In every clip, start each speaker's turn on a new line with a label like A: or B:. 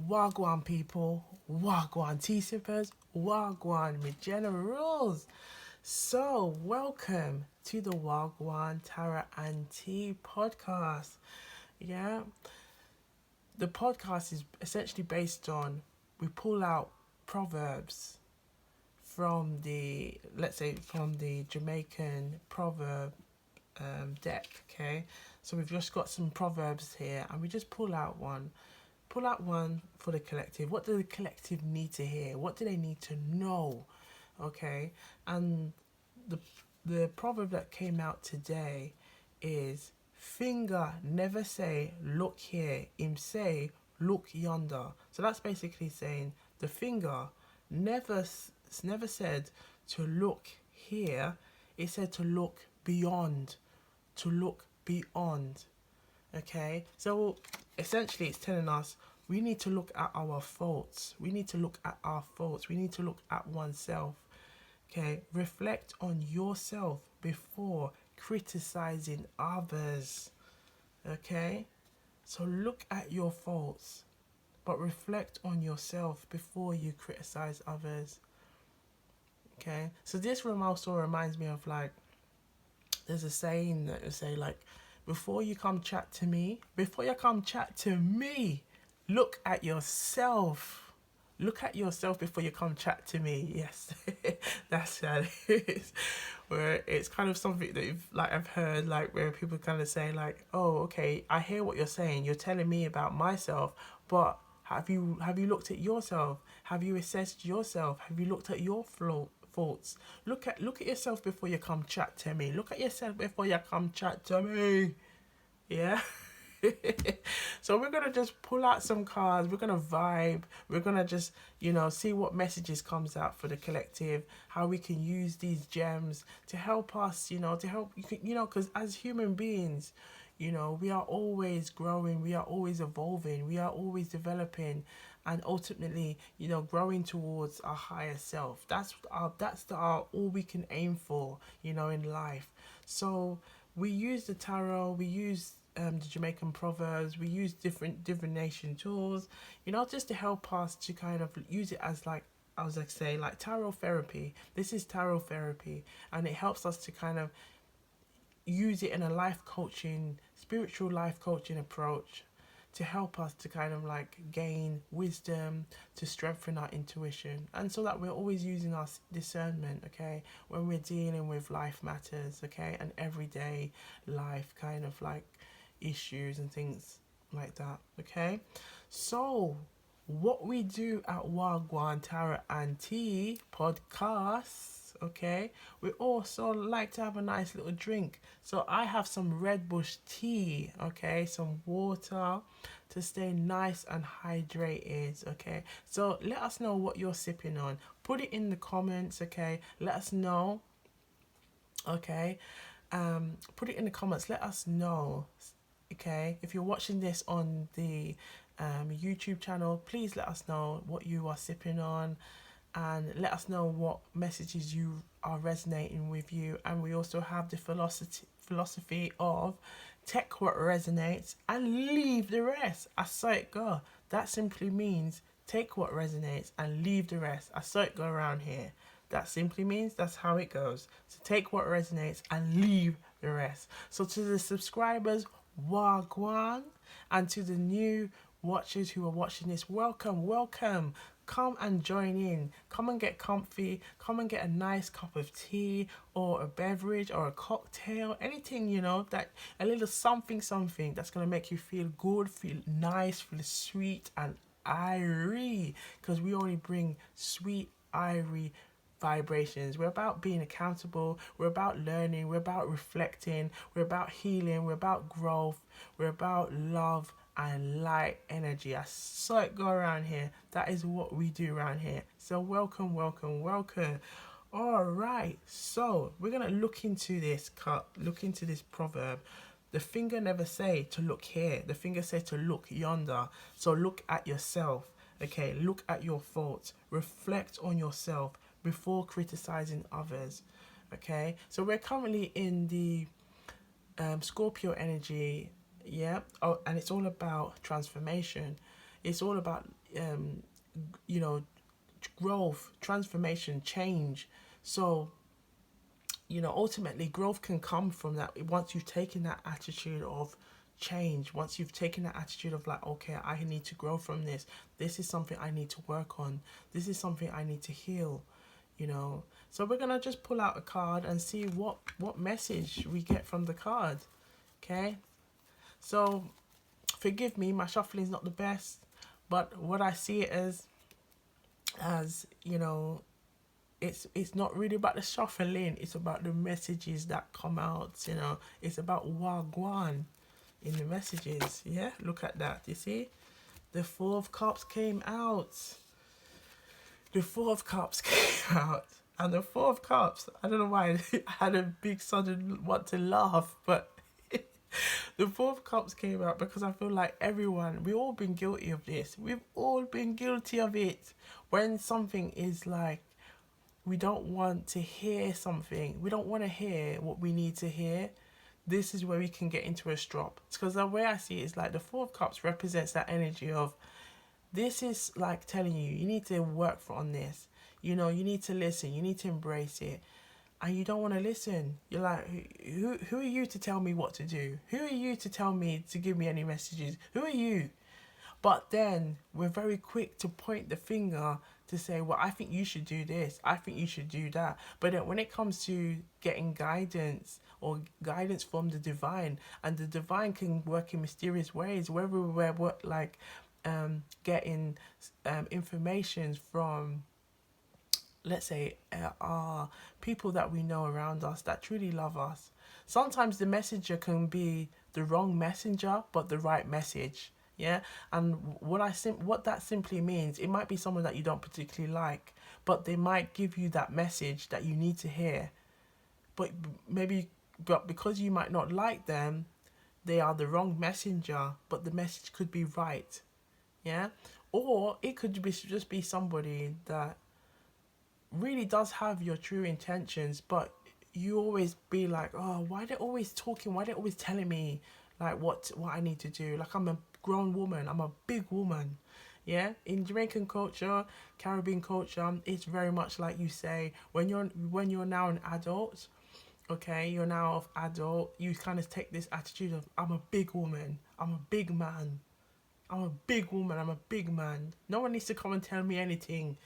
A: Wagwan people, Wagwan tea sippers, Wagwan me generals. So, welcome to the Wagwan Tarot and Tea podcast. Yeah, the podcast is essentially based on we pull out proverbs from the, let's say, from the Jamaican Proverb deck. Okay, so we've just got some proverbs here, and we just pull out one for the collective. What do the collective need to hear? What do they need to know? Okay, and the the proverb that came out today is finger never say look here, him say look yonder. So that's basically saying the finger never never said to look here, it said to look beyond, to look beyond. Okay, so essentially it's telling us we need to look at our faults. We need to look at our faults. We need to look at oneself. Okay, reflect on yourself before criticizing others. Okay, so look at your faults, but reflect on yourself before you criticize others. Okay, so this room also reminds me of, like, there's a saying that you say, like, before you come chat to me, look at yourself. Look at yourself before you come chat to me. Yes, that's how it is. Where it's kind of something that I've heard, like, where people kind of say, like, oh, okay, I hear what you're saying. You're telling me about myself, but have you looked at yourself? Have you assessed yourself? Have you looked at your faults? Look at yourself before you come chat to me. Look at yourself before you come chat to me. Yeah. So we're gonna just pull out some cards. We're gonna vibe. We're gonna just, see what messages comes out for the collective. How we can use these gems to help us. To help because as human beings, we are always growing. We are always evolving. We are always developing, and ultimately, growing towards our higher self. That's our all we can aim for. In life. So we use the tarot. We use the Jamaican Proverbs. We use different divination tools, just to help us to kind of use it as, like, I was like say, like, tarot therapy. This is tarot therapy, and it helps us to kind of use it in a life coaching, spiritual life coaching approach to help us to kind of, like, gain wisdom, to strengthen our intuition, and so that we're always using our discernment, okay, when we're dealing with life matters, okay, and everyday life kind of, like, issues and things like that. Okay, so what we do at Wagwan Tarot and Tea podcasts, okay, we also like to have a nice little drink. So I have some red bush tea, okay, some water to stay nice and hydrated. Okay, so let us know what you're sipping on. Put it in the comments. Okay, let us know. Okay, put it in the comments. Let us know. Okay, if you're watching this on the YouTube channel, please let us know what you are sipping on, and let us know what messages you are resonating with you. And we also have the philosophy of take what resonates and leave the rest. I saw it go. That simply means take what resonates and leave the rest. I saw it go around here. That simply means that's how it goes. So take what resonates and leave the rest. So to the subscribers, Wagwan, and to the new watchers who are watching this, welcome, welcome. Come and join in. Come and get comfy. Come and get a nice cup of tea or a beverage or a cocktail. Anything, that a little something that's going to make you feel good, feel nice, feel sweet and irie. Because we only bring sweet, irie vibrations. We're about being accountable. We're about learning. We're about reflecting. We're about healing. We're about growth. We're about love and light energy. I saw it go around here. That is what we do around here. So welcome, welcome, welcome. All right. So we're gonna look into this proverb. The finger never say to look here. The finger says to look yonder. So look at yourself. Okay. Look at your faults. Reflect on yourself before criticizing others. Okay, so we're currently in the Scorpio energy. Yeah. Oh, and it's all about transformation. It's all about you know, growth, transformation, change. So, ultimately growth can come from that once you've taken that attitude of change, once you've taken that attitude of like, okay, I need to grow from this. This is something I need to work on. This is something I need to heal, So we're gonna just pull out a card and see what message we get from the card. Okay? So forgive me, my shuffling is not the best, but what I see it as it's not really about the shuffling, it's about the messages that come out. It's about Wagwan in the messages. Yeah, look at that. You see, the Four of Cups came out. The Four of Cups came out. And the Four of Cups, I don't know why I had a big sudden want to laugh, but the Four of Cups came out because I feel like we've all been guilty of this. We've all been guilty of it. When something is like, we don't want to hear something, we don't want to hear what we need to hear, this is where we can get into a strop. Because the way I see it is like the Four of Cups represents that energy of, this is like telling you need to work on this. You need to listen, you need to embrace it. And you don't want to listen. You're like, who are you to tell me what to do? Who are you to tell me to give me any messages? Who are you? But then we're very quick to point the finger to say, well, I think you should do this. I think you should do that. But then when it comes to getting guidance or guidance from the divine, and the divine can work in mysterious ways, whether we're getting information from, let's say, are people that we know around us that truly love us. Sometimes the messenger can be the wrong messenger, but the right message. Yeah, and what that simply means, it might be someone that you don't particularly like, but they might give you that message that you need to hear. But because you might not like them, they are the wrong messenger, but the message could be right. Yeah, or it could just be somebody that really does have your true intentions, but you always be like, oh, why they always talking? Why they always telling me like what I need to do? Like, I'm a grown woman, I'm a big woman. Yeah, in Jamaican culture, Caribbean culture, it's very much like you say, when you're now an adult, okay, you're now an adult, you kind of take this attitude of, I'm a big woman, I'm a big man, I'm a big woman, I'm a big man. No one needs to come and tell me anything.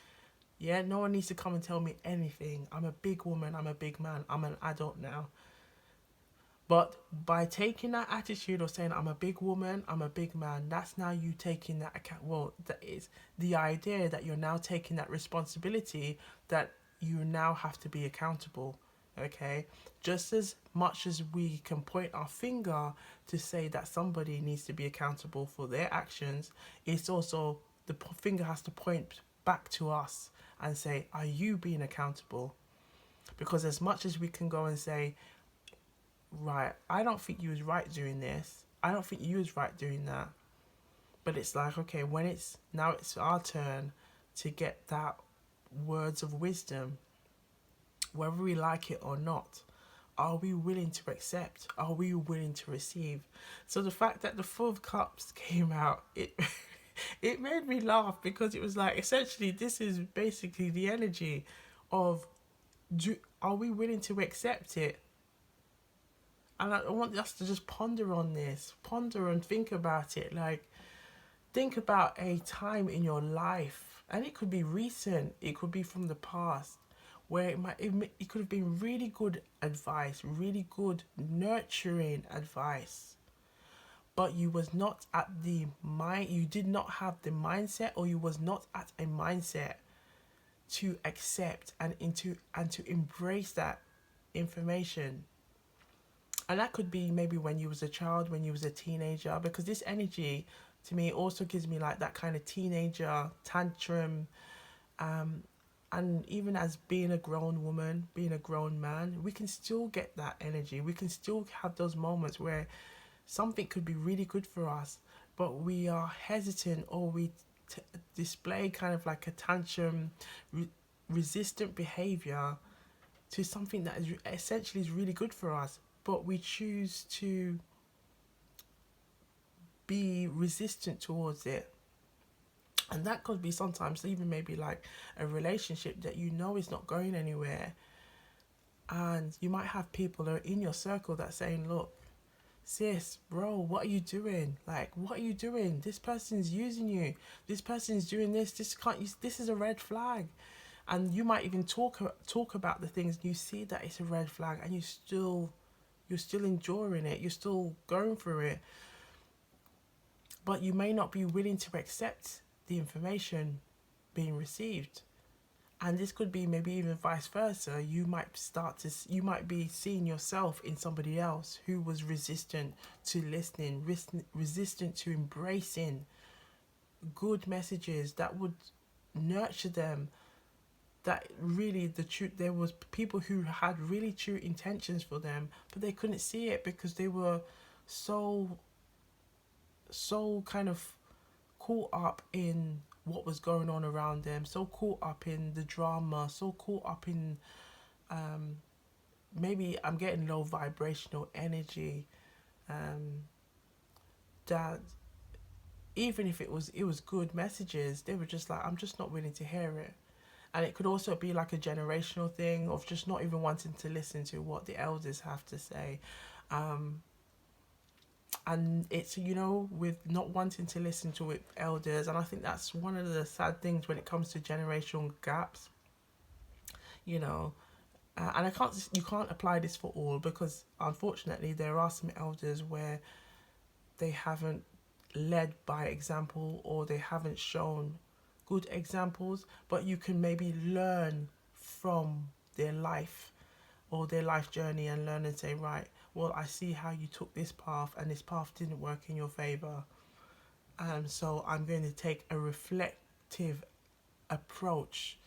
A: Yeah, no one needs to come and tell me anything. I'm a big woman, I'm a big man, I'm an adult now. But by taking that attitude of saying, I'm a big woman, I'm a big man, that's now you taking that account. Well, that is the idea that you're now taking that responsibility, that you now have to be accountable. Okay? Just as much as we can point our finger to say that somebody needs to be accountable for their actions, it's also the finger has to point back to us and say, are you being accountable? Because as much as we can go and say, right, I don't think you was right doing this, I don't think you was right doing that, but it's like, okay, when it's our turn to get that words of wisdom, whether we like it or not, are we willing to accept? Are we willing to receive? So the fact that the Four of Cups came out, it it made me laugh, because it was like, essentially, this is basically the energy of, are we willing to accept it? And I want us to just ponder on this, ponder and think about it. Like, think about a time in your life, and it could be recent, it could be from the past, where it could have been really good advice, really good nurturing advice, but you was not at the mind, you did not have the mindset, or you was not at a mindset to accept and to embrace that information. And that could be maybe when you was a child, when you was a teenager, because this energy to me also gives me like that kind of teenager tantrum. And even as being a grown woman, being a grown man, we can still get that energy. We can still have those moments where something could be really good for us, but we are hesitant, or we display kind of like a tantrum, resistant behavior to something that is essentially is really good for us, but we choose to be resistant towards it. And that could be sometimes even maybe like a relationship that you know is not going anywhere. And you might have people that are in your circle that saying, look, sis, bro, what are you doing? Like, what are you doing? This person's using you. This person's doing this. This is a red flag. And you might even talk about the things, you see that it's a red flag, and you're still enduring it. You're still going through it. But you may not be willing to accept the information being received. And this could be maybe even vice versa. You might be seeing yourself in somebody else who was resistant to listening, resistant to embracing good messages that would nurture them. That really there was people who had really true intentions for them, but they couldn't see it because they were so kind of caught up in what was going on around them, so caught up in the drama, so caught up in maybe I'm getting low vibrational energy, that even if it was good messages, they were just like, I'm just not willing to hear it. And it could also be like a generational thing of just not even wanting to listen to what the elders have to say. And it's, with not wanting to listen to it, elders, and I think that's one of the sad things when it comes to generational gaps, and you can't apply this for all, because unfortunately there are some elders where they haven't led by example, or they haven't shown good examples, but you can maybe learn from their life or their life journey and learn and say, right, well, I see how you took this path and this path didn't work in your favor. So I'm going to take a reflective approach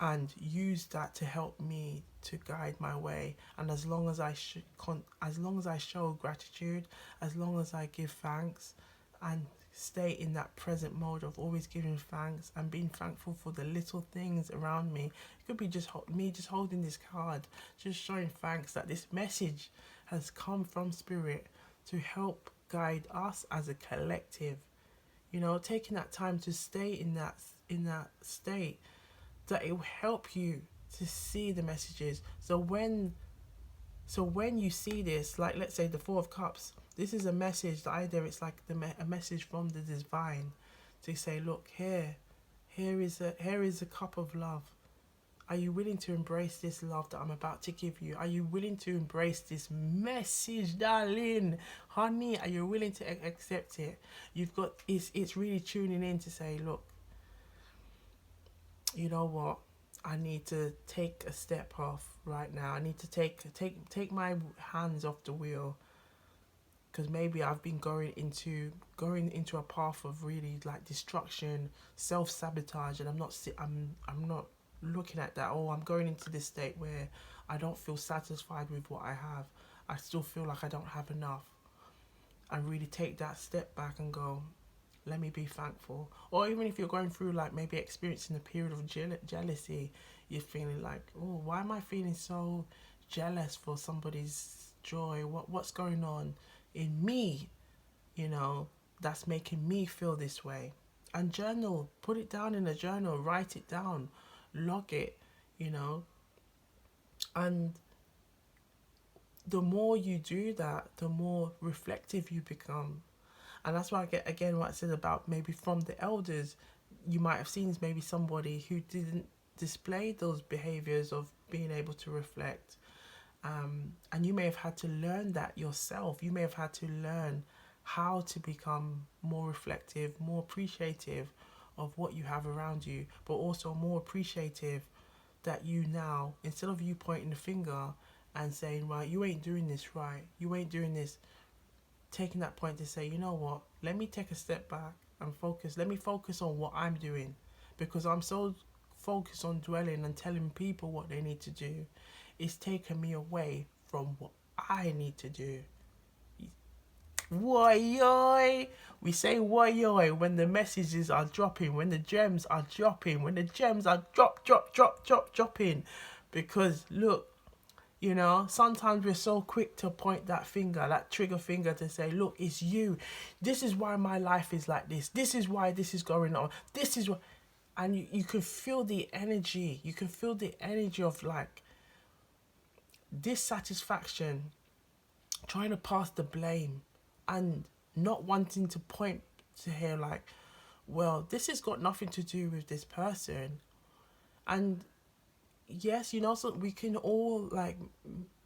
A: and use that to help me to guide my way. And as long as I show gratitude, as long as I give thanks and stay in that present mode of always giving thanks and being thankful for the little things around me. It could be just me just holding this card, just showing thanks that this message has come from spirit to help guide us as a collective. Taking that time to stay in that state, that it will help you to see the messages. So when you see this, like let's say the Four of Cups, this is a message that either it's like a message from the divine to say, look, here is a cup of love. Are you willing to embrace this love that I'm about to give you? Are you willing to embrace this message, darling? Honey, are you willing to accept it? It's really tuning in to say, look, you know what? I need to take a step off right now. I need to take my hands off the wheel, because maybe I've been going into a path of really like destruction, self-sabotage, and I'm not looking at that. I'm going into this state where I don't feel satisfied with what I have. I still feel like I don't have enough. And really take that step back and go, let me be thankful. Or even if you're going through like maybe experiencing a period of jealousy, you're feeling like, oh, why am I feeling so jealous for somebody's joy? What's going on in me, that's making me feel this way? And journal, put it down in a journal, write it down, log it, and the more you do that, the more reflective you become. And that's why I get, again, what I said about maybe from the elders, you might have seen maybe somebody who didn't display those behaviors of being able to reflect. And you may have had to learn that yourself. You may have had to learn how to become more reflective, more appreciative of what you have around you, but also more appreciative that you now, instead of you pointing the finger and saying, right, you ain't doing this right, you ain't doing this, taking that point to say, you know what, let me take a step back and focus. Let me focus on what I'm doing, because I'm so focused on dwelling and telling people what they need to do. It's taken me away from what I need to do. Woyoy! We say woyoy when the messages are dropping, when the gems are dropping, when the gems are dropping. Because look, You know, sometimes we're so quick to point that finger, that trigger finger, to say, look, it's you. This is why my life is like this. This is why this is going on. This is what. And you can feel the energy. You can feel the energy of like dissatisfaction, trying to pass the blame, and not wanting to point to here like, well, this has got nothing to do with this person. And yes, you know, so we can all like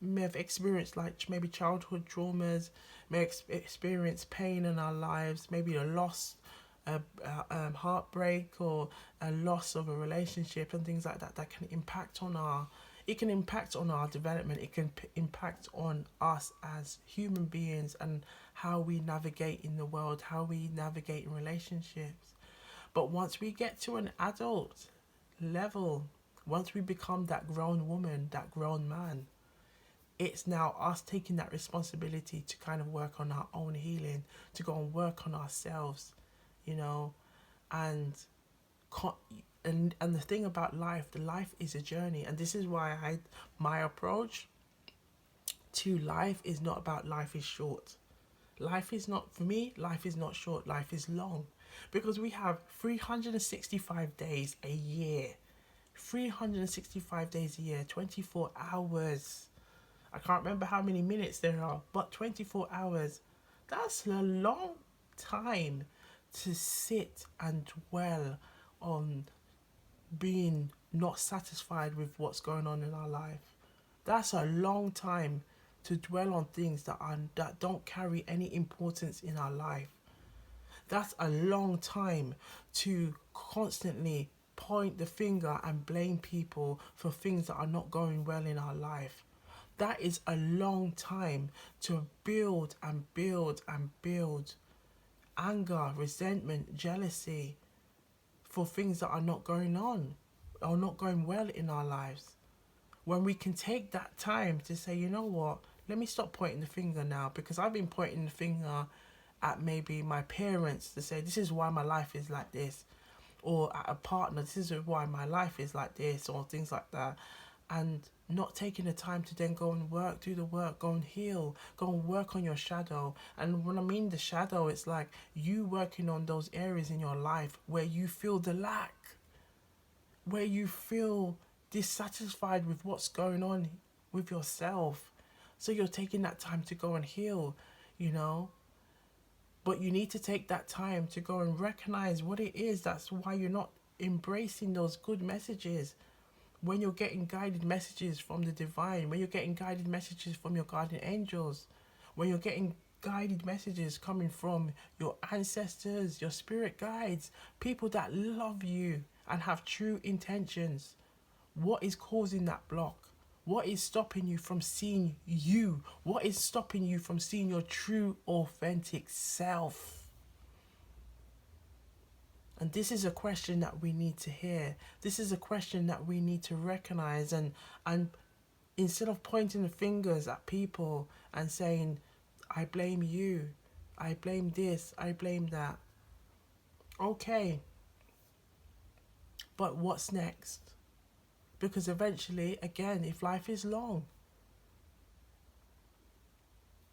A: may have experienced like maybe childhood traumas, may experience pain in our lives, maybe a loss, heartbreak, or a loss of a relationship and things like that, that can impact on our, it can impact on our development. It can impact on us as human beings and how we navigate in the world, how we navigate in relationships. But once we get to an adult level, once we become that grown woman, that grown man, it's now us taking that responsibility to kind of work on our own healing, to go and work on ourselves, you know. And and the thing about life, the life is a journey, and this is why my approach to life is not about life is short. Life is not, for me, life is not short, life is long. Because we have 365 days a year. 365 days a year, 24 hours. I can't remember how many minutes there are, but 24 hours. That's a long time to sit and dwell on being not satisfied with what's going on in our life. That's a long time to dwell on things that don't carry any importance in our life. That's a long time to constantly point the finger and blame people for things that are not going well in our life. That is a long time to build and build and build anger, resentment, jealousy for things that are not going on or not going well in our lives. When we can take that time to say, you know what, let me stop pointing the finger now, because I've been pointing the finger at maybe my parents to say, this is why my life is like this, or at a partner, this is why my life is like this, or things like that. And not taking the time to then go and work, do the work, go and heal, go and work on your shadow. And when I mean the shadow, it's like you working on those areas in your life where you feel the lack, where you feel dissatisfied with what's going on with yourself. So you're taking that time to go and heal, you know. But you need to take that time to go and recognize what it is. That's why you're not embracing those good messages. When you're getting guided messages from the divine, when you're getting guided messages from your guardian angels, when you're getting guided messages coming from your ancestors, your spirit guides, people that love you and have true intentions. What is causing that block? What is stopping you from seeing you? What is stopping you from seeing your true, authentic self? And this is a question that we need to hear. This is a question that we need to recognize. And instead of pointing the fingers at people and saying, I blame you, I blame this, I blame that. Okay, but what's next? Because eventually, again, if life is long,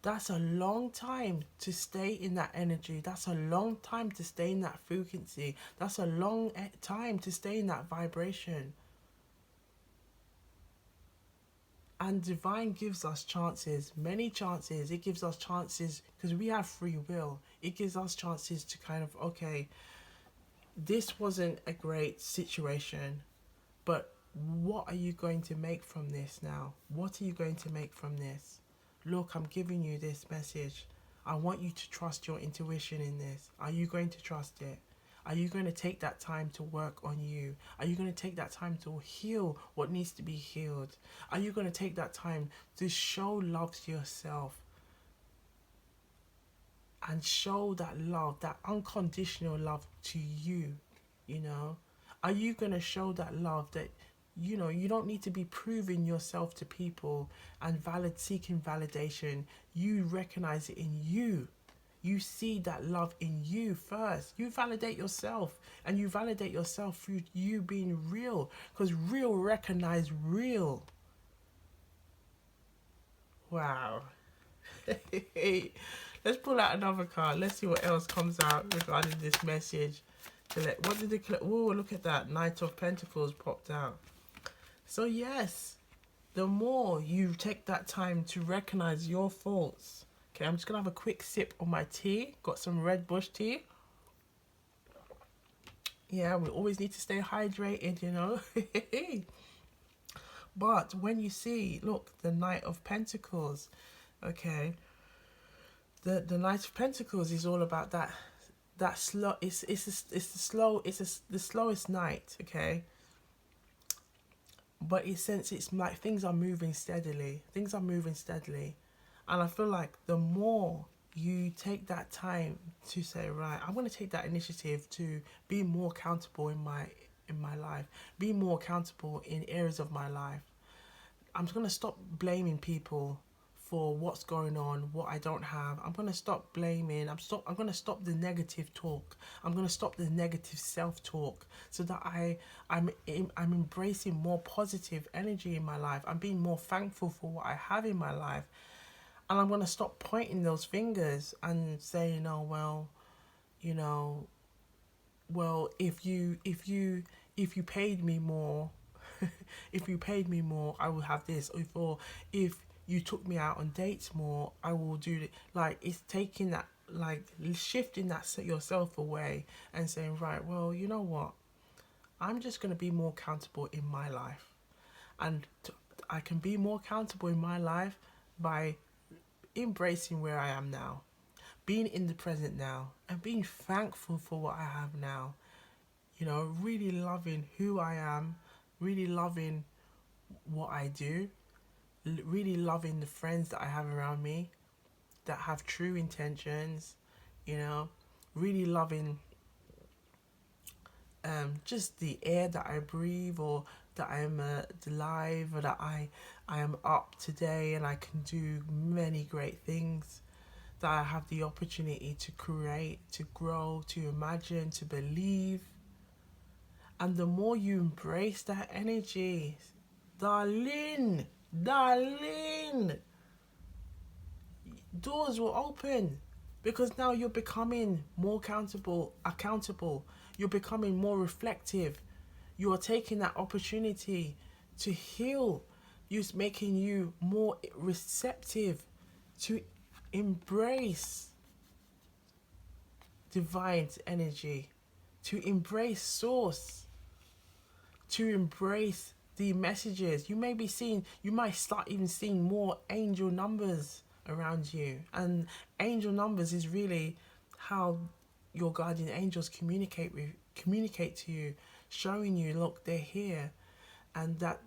A: that's a long time to stay in that energy. That's a long time to stay in that frequency. That's a long time to stay in that vibration. And divine gives us chances, many chances. It gives us chances because we have free will. It gives us chances to kind of, okay, this wasn't a great situation, but what are you going to make from this now? What are you going to make from this? Look, I'm giving you this message. I want you to trust your intuition in this. Are you going to trust it? Are you going to take that time to work on you? Are you going to take that time to heal what needs to be healed? Are you going to take that time to show love to yourself? And show that love, that unconditional love to you, you know? Are you going to show that love that, you know, you don't need to be proving yourself to people and seeking validation. You recognize it in you. You see that love in you first. You validate yourself, and you validate yourself through you being real, because real recognize real. Wow. Let's pull out another card. Let's see what else comes out regarding this message. What did it? Oh, look at that. Knight of Pentacles popped out. So yes, the more you take that time to recognize your faults. Okay, I'm just gonna have a quick sip of my tea. Got some red bush tea. Yeah, we always need to stay hydrated, you know. But when you see, look, the Knight of Pentacles, okay, the Knight of Pentacles is all about that slow. It's the slowest night, okay. But it's like things are moving steadily. Things are moving steadily, and I feel like the more you take that time to say, right, I'm going to take that initiative to be more accountable in my life, be more accountable in areas of my life. I'm just going to stop blaming people for what's going on, what I don't have. I'm going to stop blaming. I'm going to stop the negative talk. I'm going to stop the negative self-talk so that I'm embracing more positive energy in my life. I'm being more thankful for what I have in my life. And I'm going to stop pointing those fingers and saying, oh, well, you know, well, if you paid me more, if you paid me more, I will have this. Or if you took me out on dates more, I will do it. Like, it's taking that, like, shifting that yourself away and saying, right, well, you know what? I'm just going to be more accountable in my life. And I can be more accountable in my life by embracing where I am now, being in the present now, and being thankful for what I have now. You know, really loving who I am, really loving what I do, really loving the friends that I have around me that have true intentions, you know, really loving just the air that I breathe, or that I'm alive, or that I am up today and I can do many great things, that I have the opportunity to create, to grow, to imagine, to believe. And the more you embrace that energy, darling, doors will open, because now you're becoming more accountable. You're becoming more reflective. You are taking that opportunity to heal. You're making you more receptive to embrace divine energy, to embrace source, to embrace the messages. You might start even seeing more angel numbers around you. And angel numbers is really how your guardian angels communicate to you, showing you, look, they're here, and that,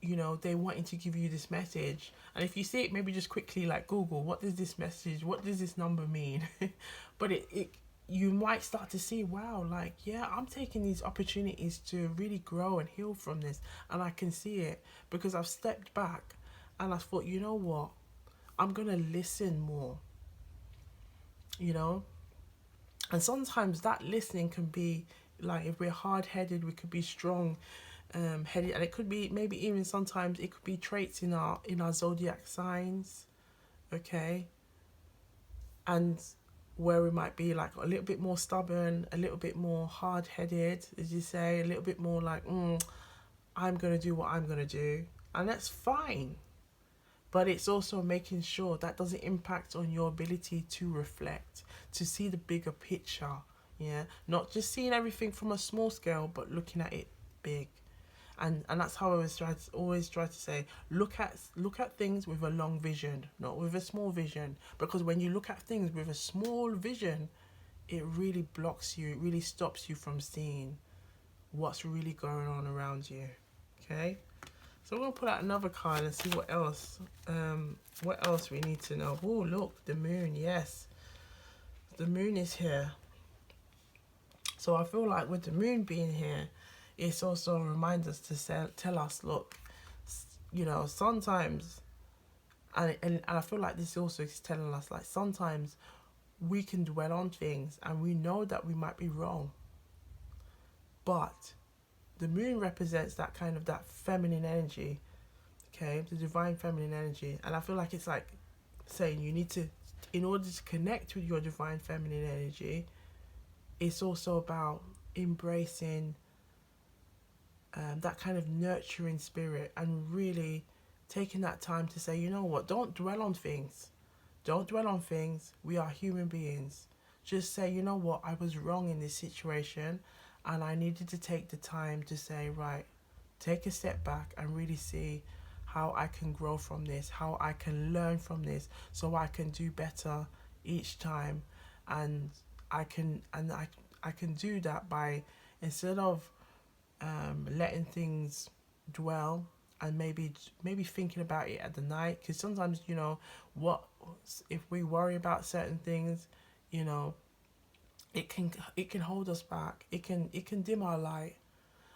A: you know, they wanting to give you this message. And if you see it, maybe just quickly like Google, what does this message, what does this number mean? But it you might start to see, wow, like, yeah, I'm taking these opportunities to really grow and heal from this, and I can see it because I've stepped back and I thought, you know what, I'm gonna listen more, you know. And sometimes that listening can be like, if we're hard-headed, we could be strong headed, and it could be, maybe even sometimes it could be traits in our zodiac signs, okay, and where we might be like a little bit more stubborn, a little bit more hard-headed, as you say, a little bit more like, I'm gonna do what I'm gonna do, and that's fine. But it's also making sure that doesn't impact on your ability to reflect, to see the bigger picture, yeah, not just seeing everything from a small scale, but looking at it big. And that's how I always try to say, look at things with a long vision, not with a small vision. Because when you look at things with a small vision, it really blocks you, it really stops you from seeing what's really going on around you. Okay, so we're gonna pull out another card and see what else we need to know. Oh, look, the moon. Yes, the moon is here. So I feel like with the moon being here, it's also a reminder to tell us, look, you know, sometimes, and I feel like this also is telling us, like, sometimes we can dwell on things and we know that we might be wrong, but the moon represents that kind of that feminine energy, okay, the divine feminine energy. And I feel like it's like saying you need to, in order to connect with your divine feminine energy, it's also about embracing that kind of nurturing spirit, and really taking that time to say, you know what, don't dwell on things. Don't dwell on things. We are human beings. Just say, you know what, I was wrong in this situation, and I needed to take the time to say, right, take a step back and really see how I can grow from this, how I can learn from this, so I can do better each time. And I can do that by, instead of letting things dwell, and maybe thinking about it at the night, because sometimes, what if we worry about certain things, you know it can hold us back, it can dim our light.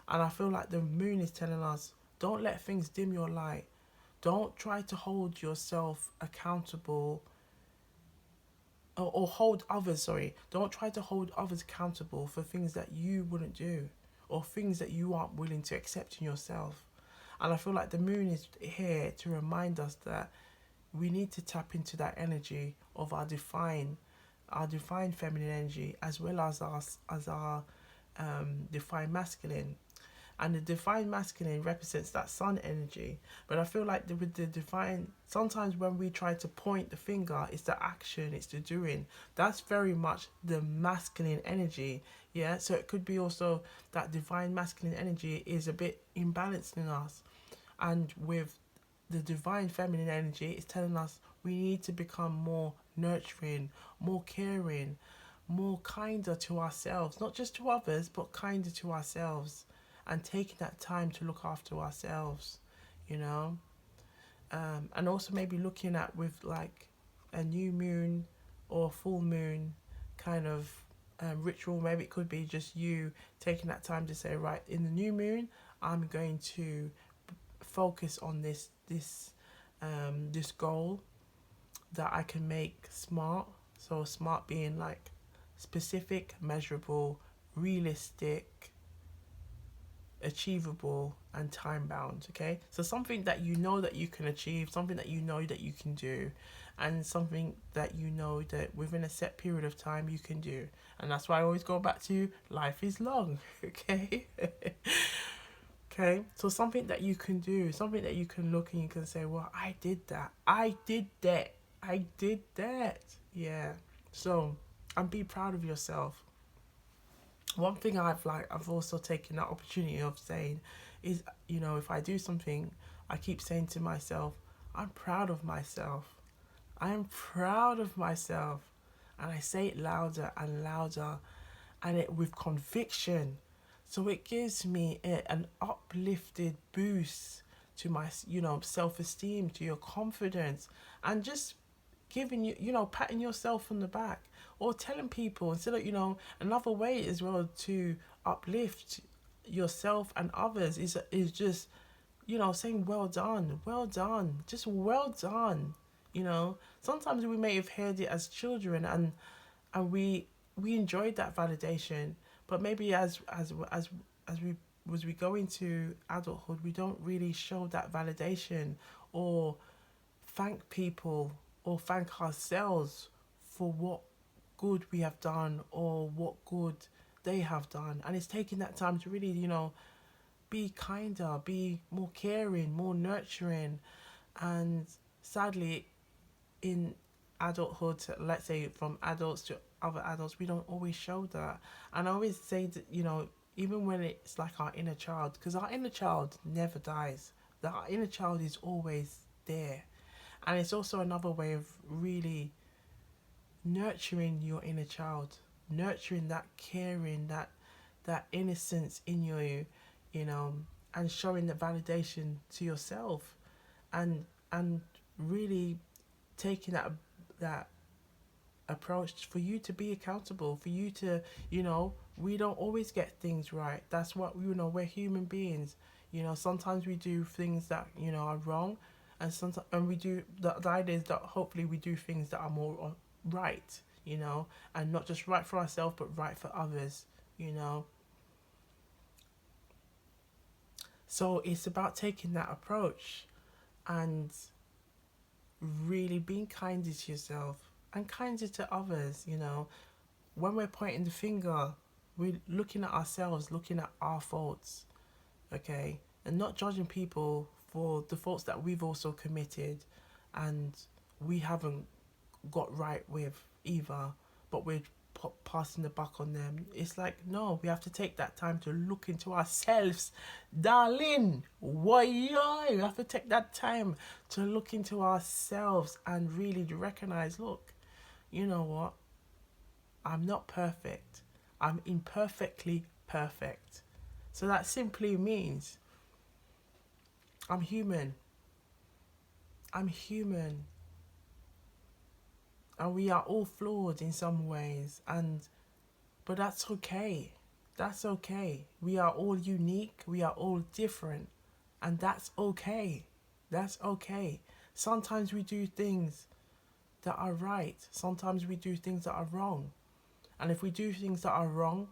A: And I feel like the moon is telling us, don't let things dim your light. Don't try to hold yourself accountable, or hold others, sorry. Don't try to hold others accountable for things that you wouldn't do, or things that you aren't willing to accept in yourself. And I feel like the moon is here to remind us that we need to tap into that energy of our divine feminine energy, as well as our divine masculine. And the divine masculine represents that sun energy. But I feel like with the divine, sometimes when we try to point the finger, it's the action, it's the doing. That's very much the masculine energy. Yeah, so it could be also that divine masculine energy is a bit imbalanced in us. And with the divine feminine energy, it's telling us we need to become more nurturing, more caring, more kinder to ourselves, not just to others, but kinder to ourselves, and taking that time to look after ourselves, you know. And also maybe looking at with like a new moon or full moon kind of ritual. Maybe it could be just you taking that time to say, right, in the new moon, I'm going to focus on this goal that I can make smart. So smart being like specific, measurable, realistic, achievable, and time bound. Okay, so something that you know that you can achieve, something that you know that you can do, and something that you know that within a set period of time you can do. And that's why I always go back to life is long. Okay. Okay, so something that you can do, something that you can look and you can say, well, I did that, I did that. Yeah. So, and be proud of yourself. One thing I've also taken that opportunity of saying is, if I do something, I keep saying to myself, I'm proud of myself. I am proud of myself. And I say it louder and louder, and it with conviction. So it gives me an uplifted boost to my, self-esteem, to your confidence, and just giving you, patting yourself on the back, or telling people, instead of, another way as well to uplift yourself and others is just, saying well done, just well done. Sometimes we may have heard it as children, and we enjoyed that validation, but maybe as we go into adulthood, we don't really show that validation, or thank people, or thank ourselves for what good we have done, or what good they have done. And it's taking that time to really, be kinder, be more caring, more nurturing. And sadly, in adulthood, let's say from adults to other adults, we don't always show that. And I always say that, even when it's like our inner child, because our inner child never dies, that our inner child is always there. And it's also another way of really nurturing your inner child, nurturing that caring, that innocence in you, and showing the validation to yourself, and really taking that approach for you to be accountable, for you to, we don't always get things right. That's what, we're human beings. Sometimes we do things that, are wrong, and sometimes, and we do, the idea is that hopefully we do things that are more right, and not just right for ourselves, but right for others. So it's about taking that approach, and really being kinder to yourself and kinder to others. When we're pointing the finger, we're looking at ourselves, looking at our faults, okay, and not judging people for the faults that we've also committed and we haven't got right with either, but we're passing the buck on them. It's like, no, we have to take that time to look into ourselves, darling. Why? We have to take that time to look into ourselves and really recognize, look, you know what? I'm not perfect. I'm imperfectly perfect. So that simply means I'm human. I'm human. And we are all flawed in some ways, but that's okay. That's okay. We are all unique, we are all different, and that's okay. That's okay. Sometimes we do things that are right, sometimes we do things that are wrong. And if we do things that are wrong,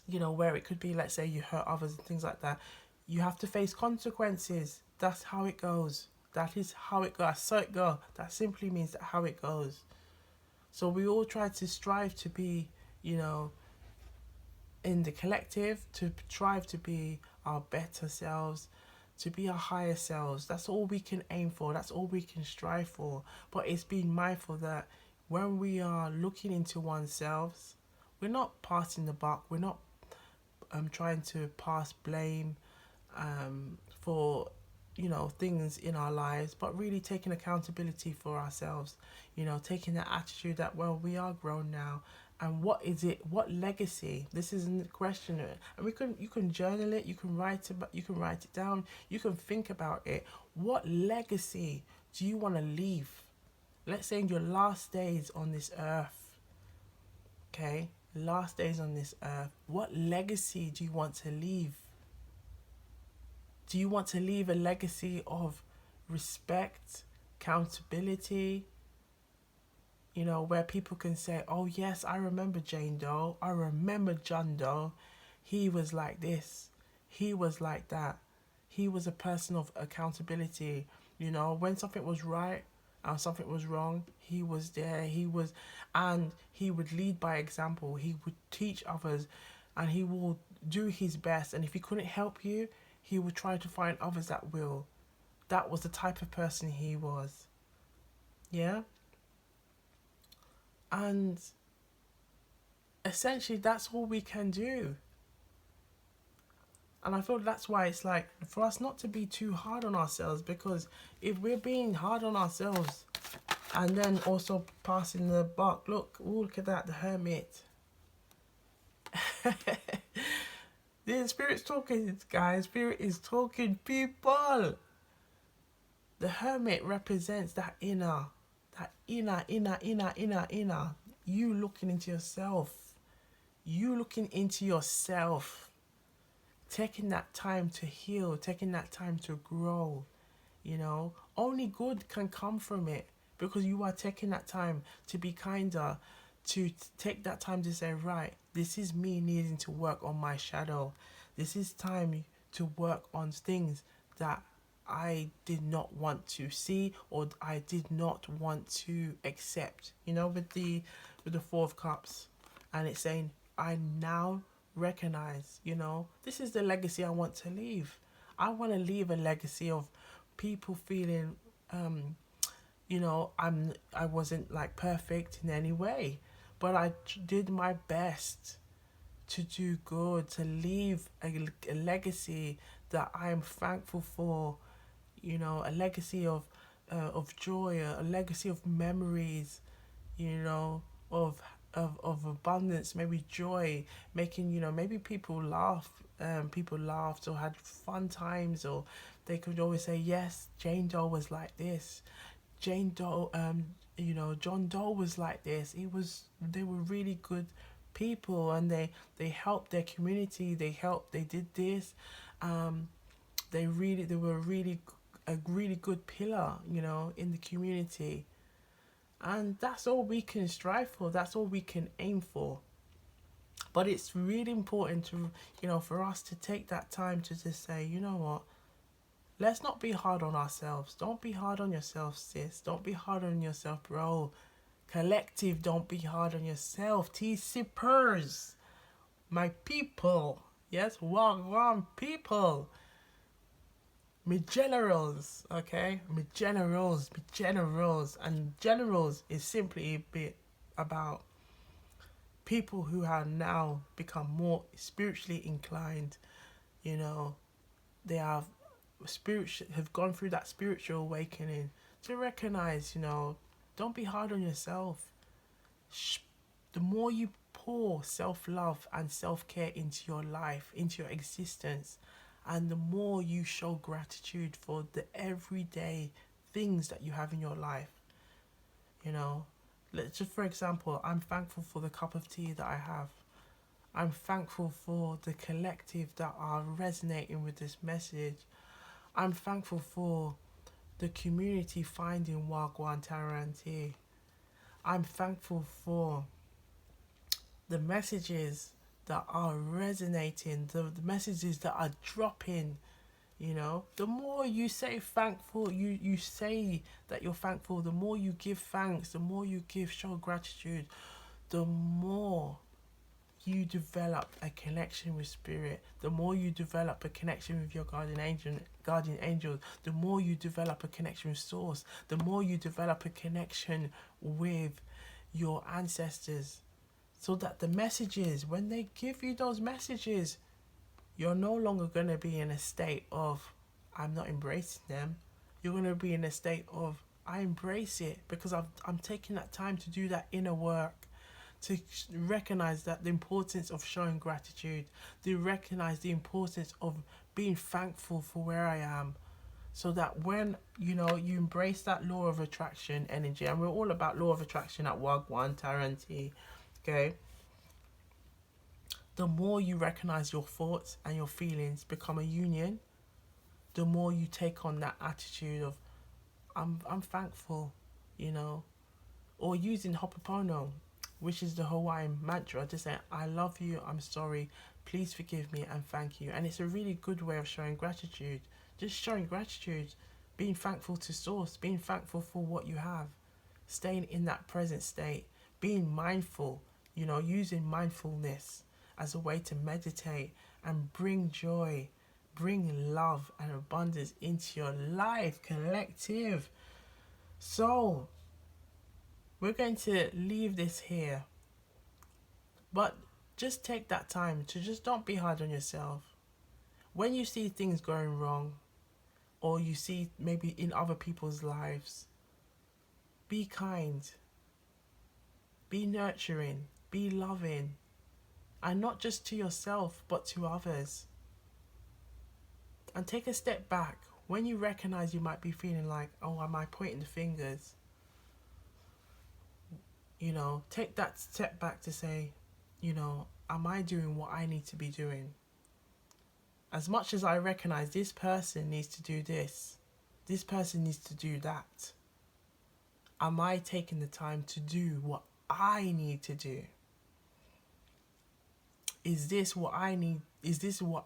A: where it could be, let's say you hurt others and things like that, you have to face consequences. That's how it goes. That is how it goes. So it goes. That simply means that how it goes. So we all try to strive to be, in the collective, to strive to be our better selves, to be our higher selves. That's all we can aim for. That's all we can strive for. But it's being mindful that when we are looking into oneself, we're not passing the buck. We're not trying to pass blame for things in our lives, but really taking accountability for ourselves, taking that attitude that, well, we are grown now, and what is it, what legacy, this isn't the question. And you can journal it, you can write it down, you can think about it. What legacy do you want to leave? Let's say in your last days on this earth, okay, last days on this earth, what legacy do you want to leave? Do you want to leave a legacy of respect, accountability, where people can say, oh yes, I remember Jane Doe, I remember John Doe, he was like this, he was like that, he was a person of accountability, when something was right and something was wrong, he was there, and he would lead by example, he would teach others, and he will do his best, and if he couldn't help you, he would try to find others that will. That was the type of person he was. Yeah? And essentially, that's all we can do. And I feel that's why it's like, for us not to be too hard on ourselves, because if we're being hard on ourselves and then also passing the buck, look at that, the hermit. The Spirit's talking, guys. Spirit is talking, people. The hermit represents that inner. You looking into yourself. You looking into yourself. Taking that time to heal. Taking that time to grow. Only good can come from it. Because you are taking that time to be kinder. To take that time to say, right, this is me needing to work on my shadow. This is time to work on things that I did not want to see or I did not want to accept. With the Four of Cups, and it's saying, I now recognize, this is the legacy I want to leave. I want to leave a legacy of people feeling, I wasn't like perfect in any way, but I did my best to do good, to leave a legacy that I am thankful for, a legacy of joy, a legacy of memories, of abundance, maybe joy, making, maybe people laughed or had fun times, or they could always say, yes, Jane Doe was like this. Jane Doe, John Doe was like this. They were really good people, and they helped their community. They did this. They were really a really good pillar, in the community. And that's all we can strive for. That's all we can aim for. But it's really important to, for us to take that time to just say, you know what? Let's not be hard on ourselves. Don't be hard on yourself, sis. Don't be hard on yourself, bro. Collective, don't be hard on yourself. Tea sippers, my people. Yes, Wagwan people. Me generals, okay? Me generals, me generals. And generals is simply a bit about people who have now become more spiritually inclined. You know, they have gone through that spiritual awakening to recognize, don't be hard on yourself. The more you pour self-love and self-care into your life, into your existence, and the more you show gratitude for the everyday things that you have in your life, you know, just for example, I'm thankful for the cup of tea that I have. I'm thankful for the collective that are resonating with this message. I'm thankful for the community finding Wagwantarotandteapodcast. I'm thankful for the messages that are resonating, the messages that are dropping. The more you say thankful, you say that you're thankful, the more you give thanks, the more you show gratitude, the more you develop a connection with spirit, the more you develop a connection with your guardian angels, the more you develop a connection with source, the more you develop a connection with your ancestors, so that the messages, when they give you those messages, you're no longer going to be in a state of I'm not embracing them. You're going to be in a state of I embrace it, because I'm taking that time to do that inner work, to recognize that the importance of showing gratitude, to recognize the importance of being thankful for where I am, so that when you embrace that law of attraction energy, and we're all about law of attraction at Wagwantarotandteapodcast, okay, the more you recognize your thoughts and your feelings become a union, the more you take on that attitude of I'm thankful, or using Hopopono, which is the Hawaiian mantra, just saying I love you, I'm sorry, please forgive me, and thank you. And it's a really good way of showing gratitude. Just showing gratitude, being thankful to source, being thankful for what you have, staying in that present state, being mindful, using mindfulness as a way to meditate and bring joy, bring love and abundance into your life, collective. So we're going to leave this here, but just take that time to just don't be hard on yourself. When you see things going wrong, or you see maybe in other people's lives, be kind, be nurturing, be loving, and not just to yourself but to others. And take a step back when you recognize you might be feeling like, oh, am I pointing the fingers? Take that step back to say, am I doing what I need to be doing? As much as I recognize this person needs to do this person needs to do that, am I taking the time to do what I need to do? Is this what I need? Is this what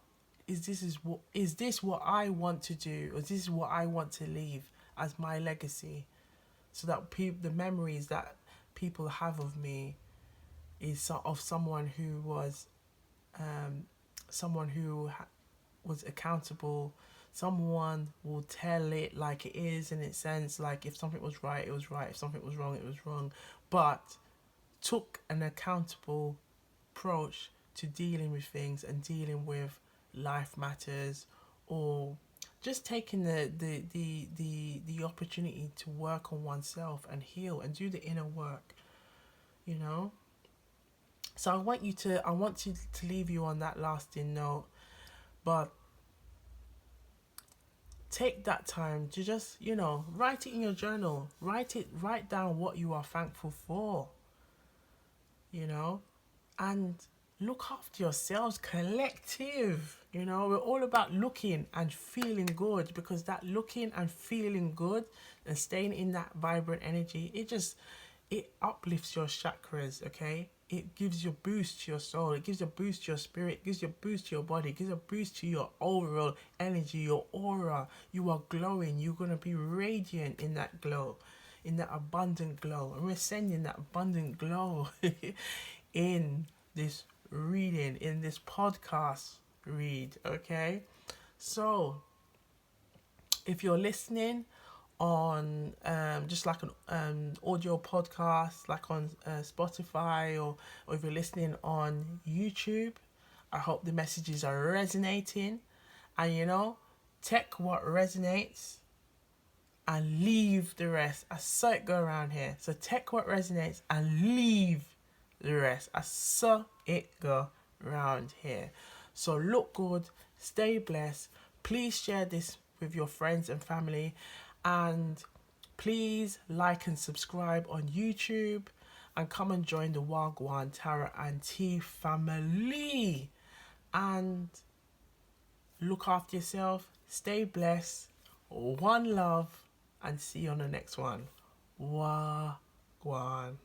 A: I want to do? Or is this what I want to leave as my legacy? So that the memories that people have of me is of someone who was was accountable. Someone will tell it like it is, in its sense, like if something was right, it was right. If something was wrong, it was wrong. But took an accountable approach to dealing with things and dealing with life matters, or just taking the opportunity to work on oneself and heal and do the inner work, So I want to leave you on that lasting note, but take that time to just, write it in your journal. Write down what you are thankful for, and look after yourselves, collective. We're all about looking and feeling good, because that looking and feeling good and staying in that vibrant energy, it uplifts your chakras, okay? it gives you a boost to your soul, it gives you a boost to your spirit, it gives you a boost to your body, it gives you a boost to your overall energy, your aura. You are glowing, you're going to be radiant in that glow, in that abundant glow. And we're sending that abundant glow in this reading, in this podcast read, okay? So if you're listening on just like an audio podcast, like on Spotify, or if you're listening on YouTube, I hope the messages are resonating. And you know, take what resonates and leave the rest. I saw it go around here. So take what resonates and leave the rest. I saw it go around here. So look good, stay blessed. Please share this with your friends and family. And please like and subscribe on YouTube. And come and join the Wagwantarotandteapodcast family. And look after yourself. Stay blessed. One love. And see you on the next one. Wagwan.